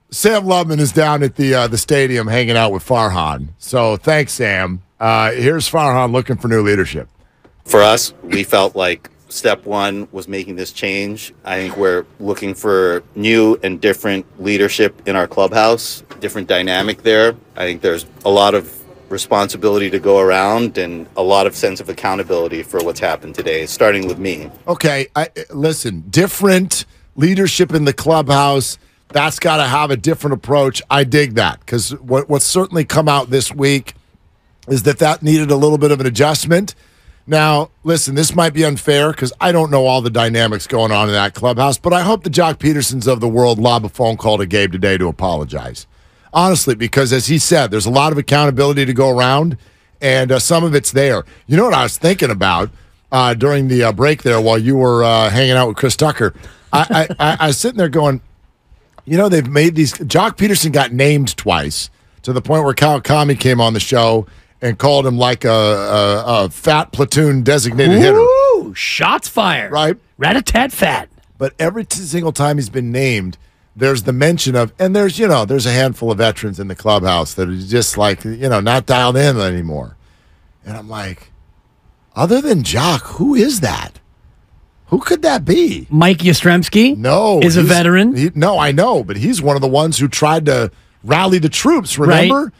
Sam Lubman is down at the stadium hanging out with Farhan. So thanks, Sam. Here's Farhan looking for new leadership. For us, we felt like step one was making this change. I think we're looking for new and different leadership in our clubhouse, different dynamic there. I think there's a lot of responsibility to go around and a lot of sense of accountability for what's happened today, starting with me. Okay, listen, different leadership in the clubhouse, that's got to have a different approach. I dig that because what's certainly come out this week is that needed a little bit of an adjustment. Now, listen, this might be unfair because I don't know all the dynamics going on in that clubhouse, but I hope the Jock Petersons of the world lob a phone call to Gabe today to apologize. Honestly, because as he said, there's a lot of accountability to go around, and some of it's there. You know what I was thinking about during the break there while you were hanging out with Chris Tucker? I was sitting there going, you know, they've made these. Jock Peterson got named twice to the point where Kyle Kami came on the show and called him like a fat platoon designated hitter. Ooh, shots fired. Right. Rat-a-tat fat. But every single time he's been named, there's the mention of, and there's a handful of veterans in the clubhouse that are just like, not dialed in anymore. And I'm like, other than Jock, who is that? Who could that be? Mike Yastrzemski? No. Is a veteran? No, I know, but he's one of the ones who tried to rally the troops, remember?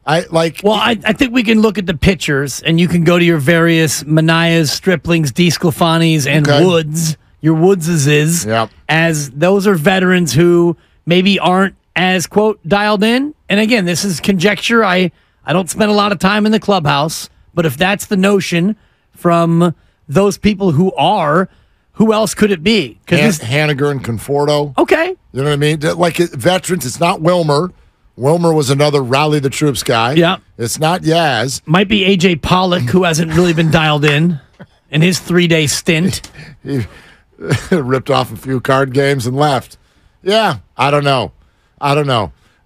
Right. I think we can look at the pictures, and you can go to your various Manias, Striplings, DeSclafanis, and Woods. Your Woodses as those are veterans who maybe aren't as, quote, dialed in. And again, this is conjecture. I don't spend a lot of time in the clubhouse, but if that's the notion from those people who are, who else could it be? Haniger and Conforto. Okay. You know what I mean? Like veterans, it's not Wilmer. Wilmer was another rally the troops guy. Yeah. It's not Yaz. Might be A.J. Pollock, who hasn't really been dialed in his 3-day stint. He ripped off a few card games and left. Yeah, I don't know.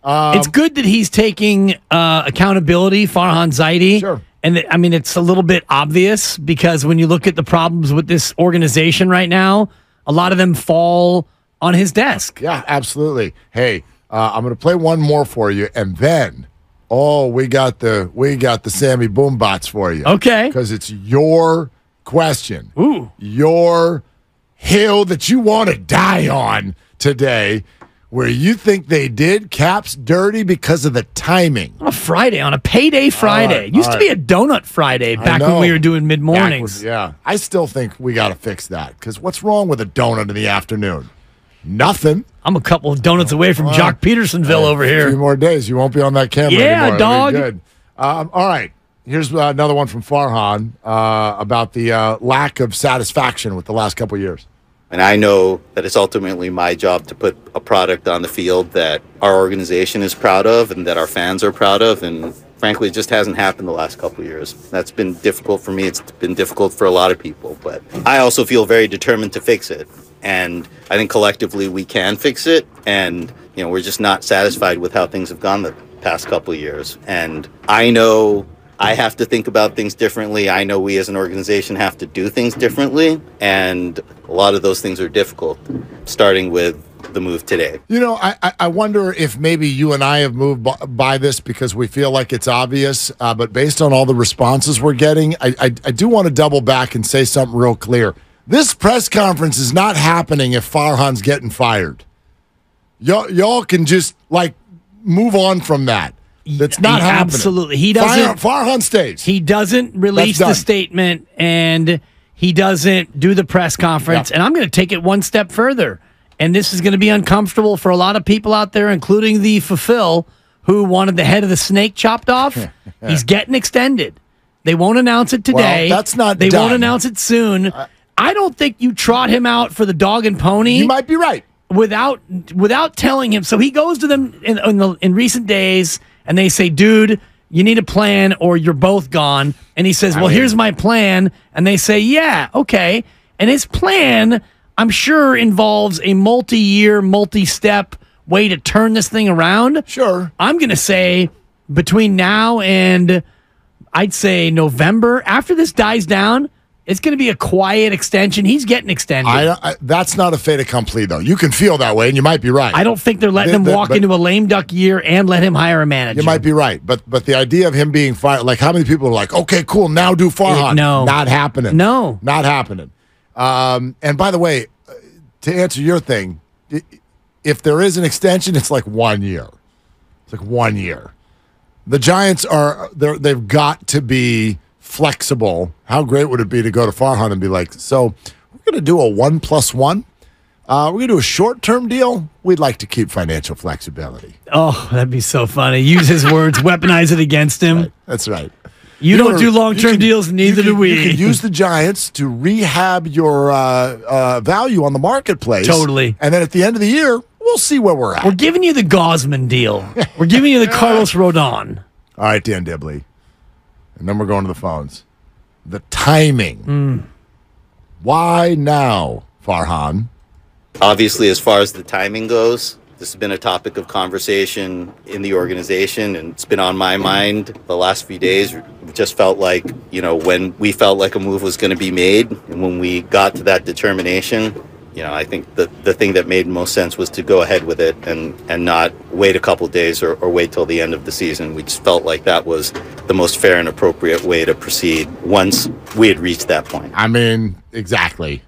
It's good that he's taking accountability, Farhan Zaidi. Sure. And it's a little bit obvious because when you look at the problems with this organization right now, a lot of them fall on his desk. Yeah, absolutely. Hey, I'm going to play one more for you, and then, we got the Sammy Boombots for you. Okay. Because it's your question. Ooh. Your hill that you want to die on today, where you think they did Caps dirty because of the timing. On a Friday, on a payday Friday. Used to be a donut Friday back when we were doing mid-mornings. Yeah. I still think we got to fix that, because what's wrong with a donut in the afternoon? Nothing. I'm a couple of donuts away from Jock Petersonville over here. A few more days. You won't be on that camera anymore. Yeah, dog. Good. All right. Here's another one from Farhan about the lack of satisfaction with the last couple of years. And I know that it's ultimately my job to put a product on the field that our organization is proud of and that our fans are proud of. And frankly, it just hasn't happened the last couple of years. That's been difficult for me. It's been difficult for a lot of people. But I also feel very determined to fix it. And I think collectively we can fix it. And, we're just not satisfied with how things have gone the past couple of years. And I know I have to think about things differently. I know we as an organization have to do things differently. And a lot of those things are difficult, starting with the move today. I wonder if maybe you and I have moved by this because we feel like it's obvious. But based on all the responses we're getting, I do want to double back and say something real clear. This press conference is not happening if Farhan's getting fired. Y'all can just, move on from that. That's not happening. Absolutely. He doesn't. Farhan stays. He doesn't release the statement, and he doesn't do the press conference. And I'm going to take it one step further. And this is going to be uncomfortable for a lot of people out there, including the Fulfill, who wanted the head of the snake chopped off. He's getting extended. They won't announce it today. Well, that's not They done. won't announce it soon. I don't think you trot him out for the dog and pony. You might be right. Without telling him. So he goes to them in recent days, and they say, dude, you need a plan or you're both gone. And he says, here's my plan. And they say, yeah, okay. And his plan, I'm sure, involves a multi-year, multi-step way to turn this thing around. Sure. I'm going to say between now and I'd say November, after this dies down, It's going to be a quiet extension. He's getting extended. That's not a fait accompli, though. You can feel that way, and you might be right. I don't think they're letting him walk into a lame duck year and let him hire a manager. You might be right, but the idea of him being fired, like how many people are like, okay, cool, now do Farhan? No. Not happening. No. Not happening. And by the way, to answer your thing, if there is an extension, it's like 1 year. It's like 1 year. The Giants they've got to be flexible. How great would it be to go to Farhan and be like, so we're going to do a 1+1? We're going to do a short-term deal. We'd like to keep financial flexibility. Oh, that'd be so funny. Use his words, weaponize it against him. Right. That's right. You don't do long-term deals, neither do we. You can use the Giants to rehab your value on the marketplace. Totally. And then at the end of the year, we'll see where we're at. We're giving you the Gosman deal. We're giving you the Carlos Rodon. All right, Dan Dibley. And then we're going to the phones. The timing. Why now, Farhan? Obviously, as far as the timing goes, this has been a topic of conversation in the organization, and it's been on my mind the last few days. It just felt like, when we felt like a move was going to be made, and when we got to that determination, I think the thing that made most sense was to go ahead with it and not wait a couple days or wait till the end of the season. We just felt like that was the most fair and appropriate way to proceed once we had reached that point. I mean, exactly.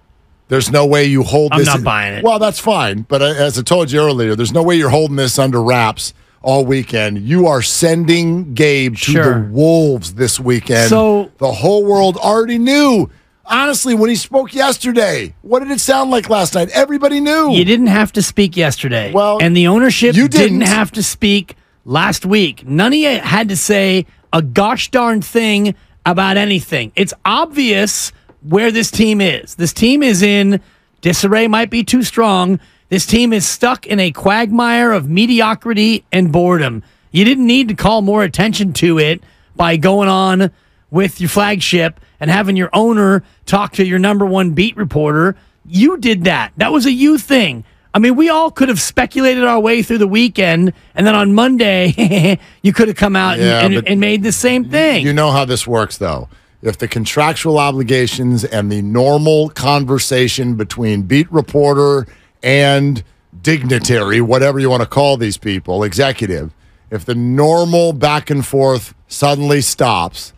There's no way you hold this. I'm not buying it. Well, that's fine. But as I told you earlier, there's no way you're holding this under wraps all weekend. You are sending Gabe to the Wolves this weekend. So the whole world already knew. Honestly, when he spoke yesterday, what did it sound like last night? Everybody knew. You didn't have to speak yesterday. Well, and the ownership didn't have to speak last week. None of you had to say a gosh darn thing about anything. It's obvious where this team is. This team is in disarray, might be too strong. This team is stuck in a quagmire of mediocrity and boredom. You didn't need to call more attention to it by going on with your flagship and having your owner talk to your number one beat reporter. You did that. That was a you thing. I mean, we all could have speculated our way through the weekend, and then on Monday, you could have come out and made the same thing. You know how this works, though. If the contractual obligations and the normal conversation between beat reporter and dignitary, whatever you want to call these people, executive, if the normal back and forth suddenly stops,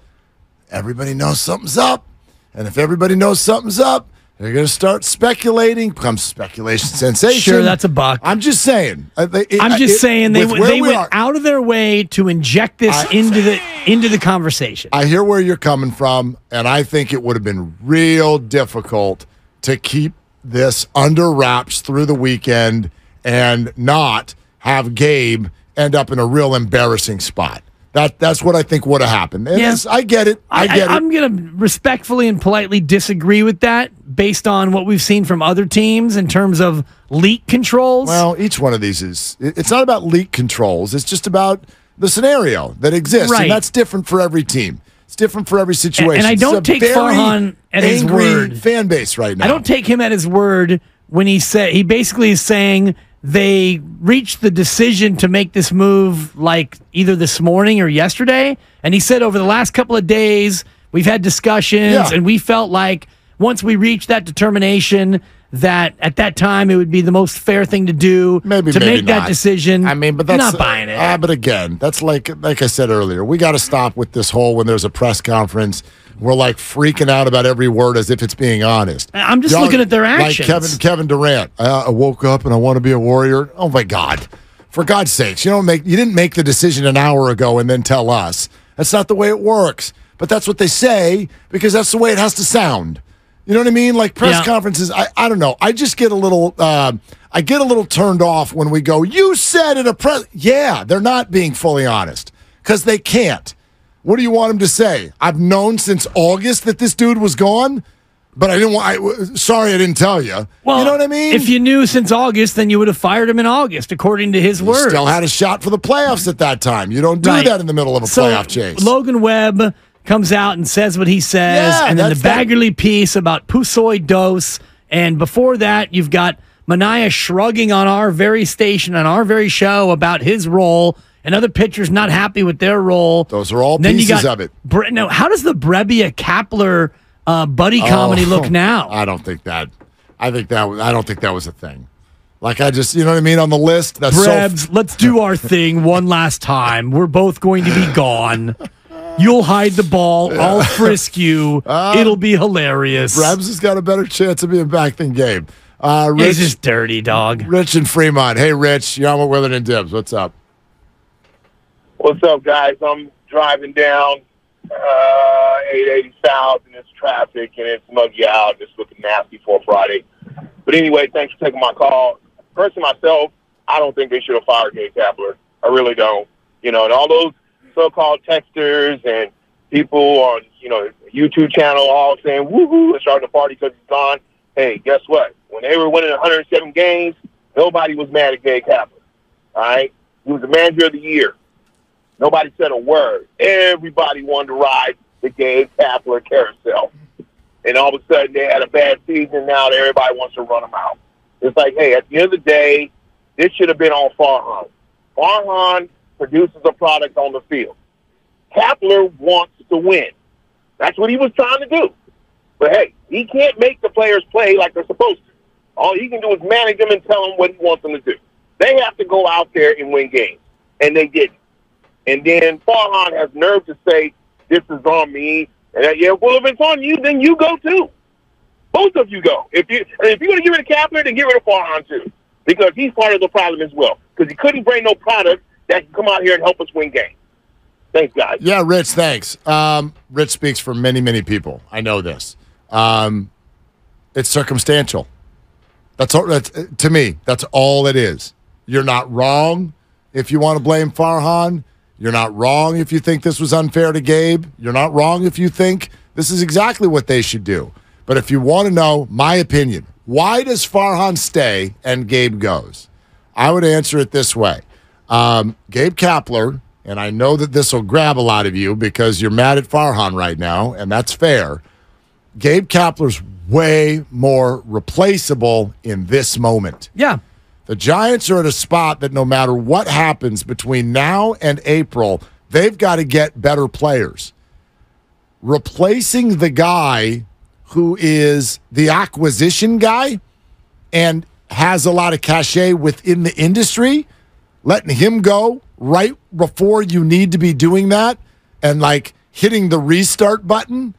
everybody knows something's up. And if everybody knows something's up, they're going to start speculating. Becomes speculation sensation. Sure, that's a buck. I'm just saying. I'm just saying they went out of their way to inject this into the conversation. I hear where you're coming from, and I think it would have been real difficult to keep this under wraps through the weekend and not have Gabe end up in a real embarrassing spot. That's what I think would have happened. And yes, I get it. I'm going to respectfully and politely disagree with that based on what we've seen from other teams in terms of leak controls. Well, each one of these it's not about leak controls. It's just about the scenario that exists. Right. And that's different for every team. It's different for every situation. And I don't take Farhan at his word. Fan base right now. I don't take him at his word when he basically is saying they reached the decision to make this move like either this morning or yesterday. And he said over the last couple of days, we've had discussions and we felt like once we reached that determination that at that time it would be the most fair thing to do maybe make not. That decision. I mean, but that's not buying it. But again, that's like I said earlier, we got to stop with this whole when there's a press conference. We're like freaking out about every word as if it's being honest. I'm just looking at their actions. Like Kevin Durant. I woke up and I want to be a Warrior. Oh my God! For God's sakes, you didn't make the decision an hour ago and then tell us. That's not the way it works. But that's what they say because that's the way it has to sound. You know what I mean? Like press conferences. I don't know. I just get a little. I get a little turned off when we go. You said at a press. Yeah, they're not being fully honest because they can't. What do you want him to say? I've known since August that this dude was gone, but I didn't want. Sorry, I didn't tell you. Well, you know what I mean? If you knew since August, then you would have fired him in August, according to his words. Still had a shot for the playoffs at that time. You don't do that in the middle of a playoff chase. Logan Webb comes out and says what he says, and then the Baggerly piece about Pusoy Dos, and before that, you've got Mania shrugging on our very station, on our very show about his role. And other pitchers not happy with their role. Those are all pieces of it. How does the Brebbia Kapler buddy comedy look now. I don't think that. I don't think that was a thing. Like I just, you know what I mean, on the list. That's Brebs, let's do our thing one last time. We're both going to be gone. You'll hide the ball. Yeah. I'll frisk you. It'll be hilarious. Brebs has got a better chance of being back than Gabe. Rich, he's just dirty, dog. Rich and Fremont. Hey, Rich, you're on with Willard and Dibs. What's up? What's up, guys? I'm driving down 880 South, and it's traffic, and it's muggy out. It's looking nasty for Friday. But anyway, thanks for taking my call. Personally, myself, I don't think they should have fired Gabe Kapler. I really don't. You know, and all those so-called texters and people on, YouTube channel all saying, woohoo, and starting to party because he's gone. Hey, guess what? When they were winning 107 games, nobody was mad at Gabe Kapler. All right? He was the manager of the year. Nobody said a word. Everybody wanted to ride the Gabe Kapler carousel. And all of a sudden, they had a bad season. Now everybody wants to run them out. It's like, hey, at the end of the day, this should have been on Farhan. Farhan produces a product on the field. Kapler wants to win. That's what he was trying to do. But, hey, he can't make the players play like they're supposed to. All he can do is manage them and tell them what he wants them to do. They have to go out there and win games, and they didn't. And then Farhan has nerve to say, this is on me. And well, if it's on you, then you go too. Both of you go. If you're going to get rid of Kapler, then get rid of Farhan too, because he's part of the problem as well. Because he couldn't bring no product that can come out here and help us win games. Thanks, guys. Yeah, Rich, thanks. Rich speaks for many, many people. I know this. It's circumstantial. That's all. To me, that's all it is. You're not wrong if you want to blame Farhan. You're not wrong if you think this was unfair to Gabe. You're not wrong if you think this is exactly what they should do. But if you want to know my opinion, why does Farhan stay and Gabe goes? I would answer it this way. Gabe Kapler, and I know that this will grab a lot of you because you're mad at Farhan right now, and that's fair. Gabe Kapler's way more replaceable in this moment. Yeah. The Giants are at a spot that no matter what happens between now and April, they've got to get better players. Replacing the guy who is the acquisition guy and has a lot of cachet within the industry, letting him go right before you need to be doing that and like hitting the restart button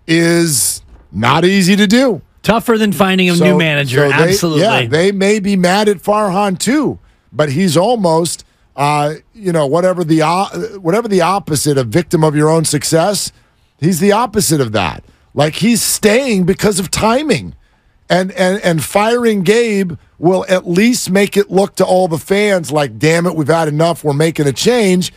is not easy to do. Tougher than finding a new manager, absolutely. They may be mad at Farhan too, but he's almost, whatever the opposite of victim of your own success, he's the opposite of that. Like he's staying because of timing, and firing Gabe will at least make it look to all the fans like, damn it, we've had enough, we're making a change,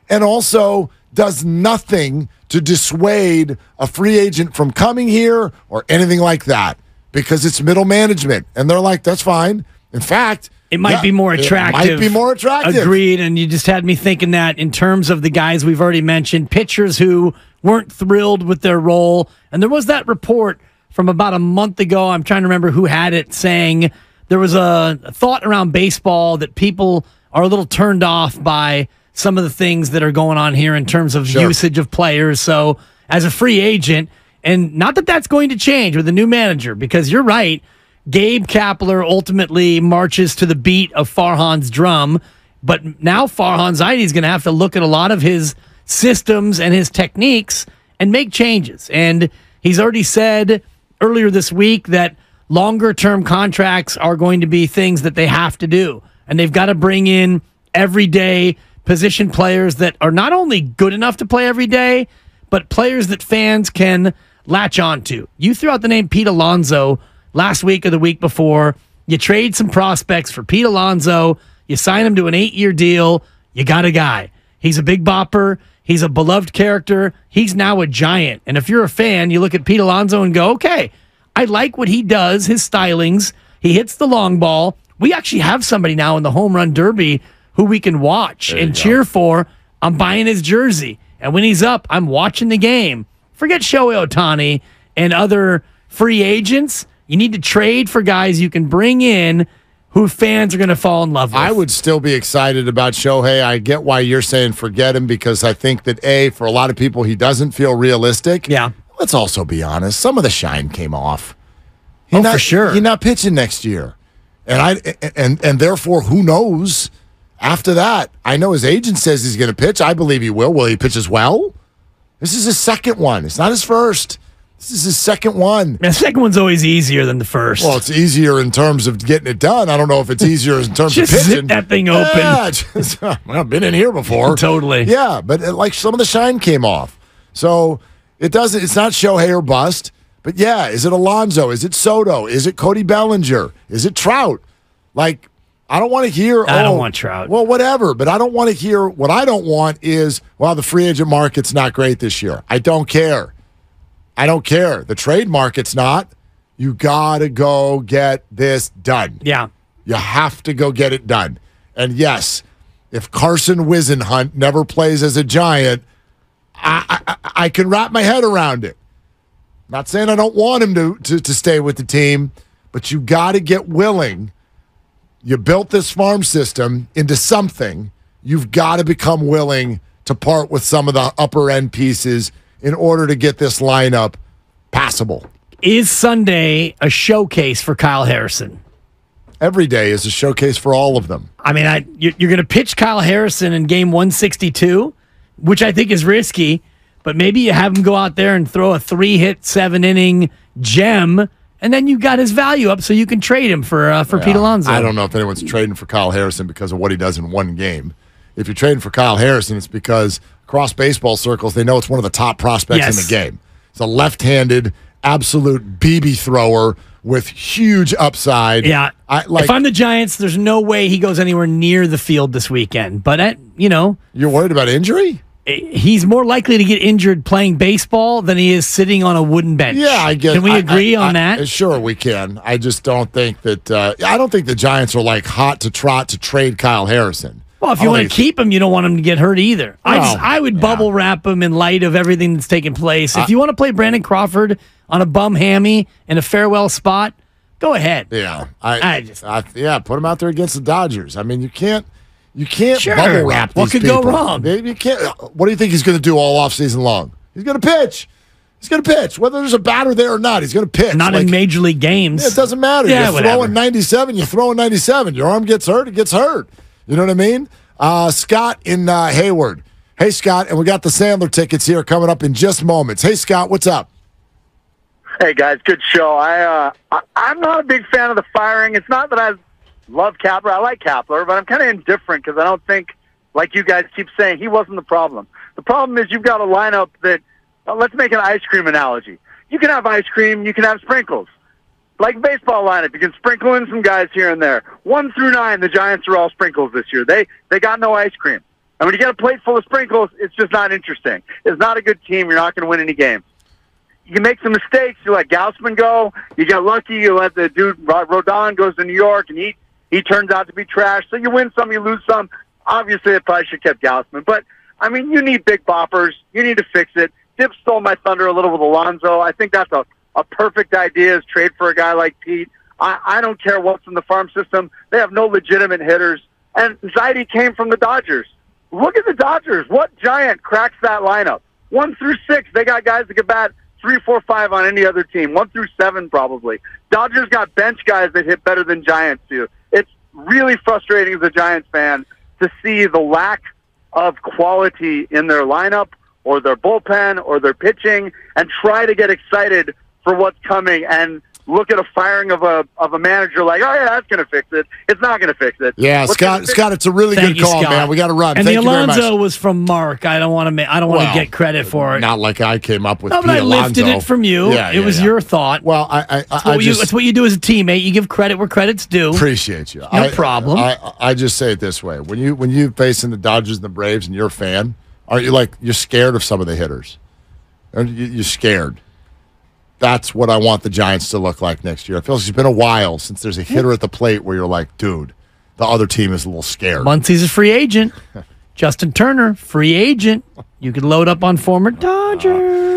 and also does nothing to dissuade a free agent from coming here or anything like that. Because it's middle management, and they're like, that's fine. In fact, it might be more attractive. It might be more attractive. Agreed, and you just had me thinking that in terms of the guys we've already mentioned, pitchers who weren't thrilled with their role. And there was that report from about a month ago, I'm trying to remember who had it, saying there was a thought around baseball that people are a little turned off by some of the things that are going on here in terms of usage of players. So as a free agent, and not that that's going to change with a new manager, because you're right, Gabe Kapler ultimately marches to the beat of Farhan's drum, but now Farhan Zaidi is going to have to look at a lot of his systems and his techniques and make changes. And he's already said earlier this week that longer-term contracts are going to be things that they have to do, and they've got to bring in everyday position players that are not only good enough to play every day, but players that fans can latch on to. You threw out the name Pete Alonso last week or the week before. You trade some prospects for Pete Alonso. You sign him to an 8-year deal. You got a guy. He's a big bopper. He's a beloved character. He's now a Giant. And if you're a fan, you look at Pete Alonso and go, okay, I like what he does, his stylings. He hits the long ball. We actually have somebody now in the home run derby who we can watch and cheer for. I'm buying his jersey. And when he's up, I'm watching the game. Forget Shohei Ohtani and other free agents. You need to trade for guys you can bring in who fans are going to fall in love with. I would still be excited about Shohei. I get why you're saying forget him, because I think that, A, for a lot of people, he doesn't feel realistic. Yeah. let's also be honest. Some of the shine came off. For sure. He's not pitching next year. And therefore, who knows? After that, I know his agent says he's going to pitch. I believe he will. Will he pitch as well? This is his second one. It's not his first. This is his second one. The second one's always easier than the first. Well, it's easier in terms of getting it done. I don't know if it's easier in terms of pitching. Zip that thing open. Yeah, I've been in here before. Totally. Yeah, but like some of the shine came off. So it's not Shohei or bust. But yeah, is it Alonso? Is it Soto? Is it Cody Bellinger? Is it Trout? Like, I don't want to hear. I don't want Trout. Well, whatever. But I don't want to hear. What I don't want is, well, the free agent market's not great this year. I don't care. I don't care. The trade market's not. You got to go get this done. Yeah. You have to go get it done. And yes, if Carson Whisenhunt never plays as a Giant, I can wrap my head around it. Not saying I don't want him to stay with the team, but you got to get willing. You built this farm system into something. You've got to become willing to part with some of the upper end pieces in order to get this lineup passable. Is Sunday a showcase for Kyle Harrison? Every day is a showcase for all of them. I mean, you're going to pitch Kyle Harrison in game 162, which I think is risky, but maybe you have him go out there and throw a 3-hit, 7-inning gem, and then you got his value up so you can trade him for Pete Alonso. I don't know if anyone's trading for Kyle Harrison because of what he does in one game. If you're trading for Kyle Harrison, it's because across baseball circles, they know it's one of the top prospects in the game. It's a left-handed, absolute BB thrower with huge upside. Yeah. If I'm the Giants, there's no way he goes anywhere near the field this weekend. But, you're worried about injury? He's more likely to get injured playing baseball than he is sitting on a wooden bench. Yeah, I guess. Can we agree on that? Sure, we can. I just don't think that. I don't think the Giants are like hot to trot to trade Kyle Harrison. Well, if you want to keep him, you don't want him to get hurt either. I would bubble wrap him in light of everything that's taken place. If you want to play Brandon Crawford on a bum hammy in a farewell spot, go ahead. Yeah, put him out there against the Dodgers. I mean, you can't bubble wrap these What could people. go wrong? You can't. What do you think he's going to do all offseason long? He's going to pitch. He's going to pitch. Whether there's a batter there or not, he's going to pitch. Not in major league games. It doesn't matter. Yeah, you're throwing 97, you're throwing 97. Your arm gets hurt, it gets hurt. You know what I mean? Scott in Hayward. Hey, Scott, and we got the Sandler tickets here coming up in just moments. Hey, Scott, what's up? Hey, guys, good show. I'm not a big fan of the firing. It's not that I love Kapler. I like Kapler, but I'm kind of indifferent because I don't think, like you guys keep saying, he wasn't the problem. The problem is you've got a lineup that, let's make an ice cream analogy. You can have ice cream, you can have sprinkles. Like baseball lineup, you can sprinkle in some guys here and there. 1 through 9, the Giants are all sprinkles this year. They got no ice cream. And when you get a plate full of sprinkles, it's just not interesting. It's not a good team. You're not going to win any games. You make some mistakes. You let Gausman go. You get lucky. You let the dude Rodon goes to New York, and he turns out to be trash. So you win some, you lose some. Obviously, I probably should have kept Gausman. But, I mean, you need big boppers. You need to fix it. Dibs stole my thunder a little with Alonso. I think that's a perfect idea is trade for a guy like Pete. I don't care what's in the farm system. They have no legitimate hitters. And Zaidi came from the Dodgers. Look at the Dodgers. What Giant cracks that lineup? 1 through 6, they got guys that can bat 3, 4, 5 on any other team. 1 through 7 probably. Dodgers got bench guys that hit better than Giants do. It's really frustrating as a Giants fan to see the lack of quality in their lineup or their bullpen or their pitching and try to get excited for what's coming and look at a firing of a manager like, oh yeah, that's going to fix it. It's not going to fix it. Yeah, Scott, it's a really good call, Scott. Man. We got to run. And Thank the you very much. Alonso was from Mark. I don't want to get credit for it. Not like I came up with. No, but I lifted it from you. Yeah, it was your thought. Well, it's what you do as a teammate. You give credit where credit's due. Appreciate you. No problem. I just say it this way: when you facing the Dodgers and the Braves, and you're a fan, aren't you you're scared of some of the hitters? You're scared. That's what I want the Giants to look like next year. It feels like it's been a while since there's a hitter at the plate where you're like, dude, the other team is a little scared. Muncie's a free agent. Justin Turner, free agent. You could load up on former Dodgers.